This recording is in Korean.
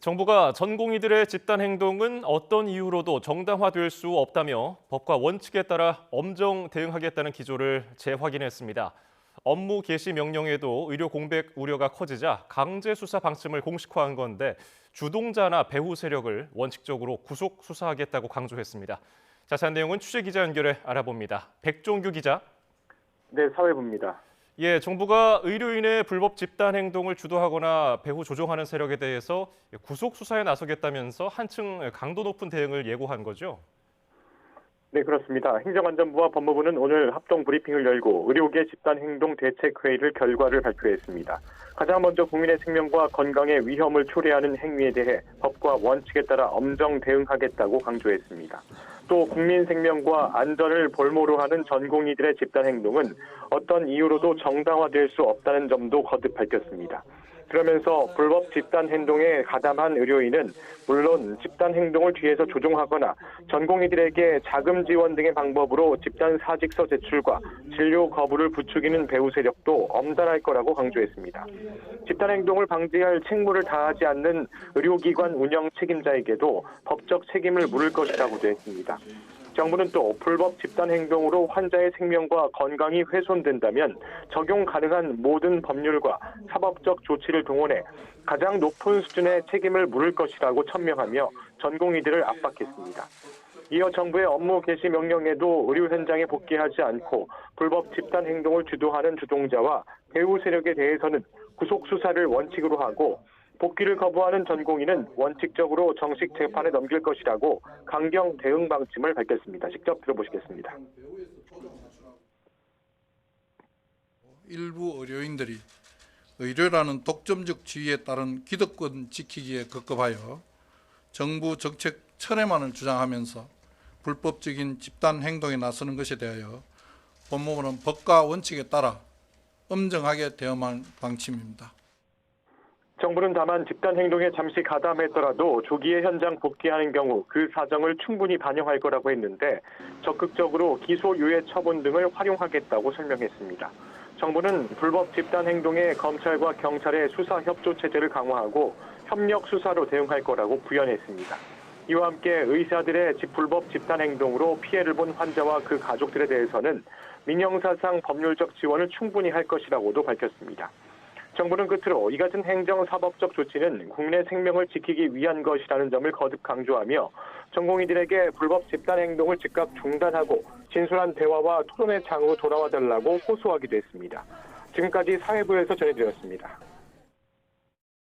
정부가 전공의들의 집단 행동은 어떤 이유로도 정당화될 수 없다며 법과 원칙에 따라 엄정 대응하겠다는 기조를 재확인했습니다. 업무 개시 명령에도 의료 공백 우려가 커지자 강제 수사 방침을 공식화한 건데 주동자나 배후 세력을 원칙적으로 구속 수사하겠다고 강조했습니다. 자세한 내용은 취재 기자 연결해 알아봅니다. 백종규 기자. 네, 사회부입니다. 예, 정부가 의료인의 불법 집단 행동을 주도하거나 배후 조종하는 세력에 대해서 구속 수사에 나서겠다면서 한층 강도 높은 대응을 예고한 거죠? 네, 그렇습니다. 행정안전부와 법무부는 오늘 합동 브리핑을 열고 의료계 집단행동 대책회의를 결과를 발표했습니다. 가장 먼저 국민의 생명과 건강에 위험을 초래하는 행위에 대해 법과 원칙에 따라 엄정 대응하겠다고 강조했습니다. 또 국민 생명과 안전을 볼모로 하는 전공의들의 집단행동은 어떤 이유로도 정당화될 수 없다는 점도 거듭 밝혔습니다. 그러면서 불법 집단 행동에 가담한 의료인은 물론 집단 행동을 뒤에서 조종하거나 전공의들에게 자금 지원 등의 방법으로 집단 사직서 제출과 진료 거부를 부추기는 배후 세력도 엄단할 거라고 강조했습니다. 집단 행동을 방지할 책무를 다하지 않는 의료기관 운영 책임자에게도 법적 책임을 물을 것이라고도 했습니다. 정부는 또 불법 집단 행동으로 환자의 생명과 건강이 훼손된다면 적용 가능한 모든 법률과 사법적 조치를 동원해 가장 높은 수준의 책임을 물을 것이라고 천명하며 전공의들을 압박했습니다. 이어 정부의 업무 개시 명령에도 의료 현장에 복귀하지 않고 불법 집단 행동을 주도하는 주동자와 배후 세력에 대해서는 구속 수사를 원칙으로 하고 복귀를 거부하는 전공의는 원칙적으로 정식 재판에 넘길 것이라고 강경 대응 방침을 밝혔습니다. 직접 들어보시겠습니다. 일부 의료인들이 의료라는 독점적 지위에 따른 기득권 지키기에 급급하여 정부 정책 철회만을 주장하면서 불법적인 집단 행동에 나서는 것에 대하여 법무부는 법과 원칙에 따라 엄정하게 대응할 방침입니다. 정부는 다만 집단 행동에 잠시 가담했더라도 조기에 현장 복귀하는 경우 그 사정을 충분히 반영할 거라고 했는데 적극적으로 기소유예 처분 등을 활용하겠다고 설명했습니다. 정부는 불법 집단 행동에 검찰과 경찰의 수사 협조 체제를 강화하고 협력 수사로 대응할 거라고 부연했습니다. 이와 함께 의사들의 불법 집단 행동으로 피해를 본 환자와 그 가족들에 대해서는 민형사상 법률적 지원을 충분히 할 것이라고도 밝혔습니다. 정부는 끝으로 이 같은 행정사법적 조치는 국민의 생명을 지키기 위한 것이라는 점을 거듭 강조하며 전공의들에게 불법 집단 행동을 즉각 중단하고 진솔한 대화와 토론의 장으로 돌아와 달라고 호소하기도 했습니다. 지금까지 사회부에서 전해드렸습니다.